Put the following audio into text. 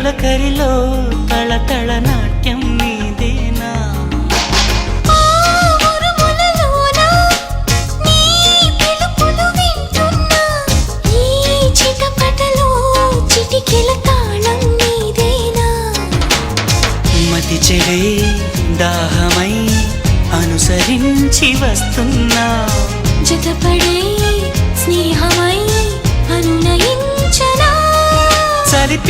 తొలకరిలో తళతళ నాట్యం నీదేనా మతి చెడే దాహమై అనుసరించి వస్తున్నా జతపడే స్నేహమై అనునయించనా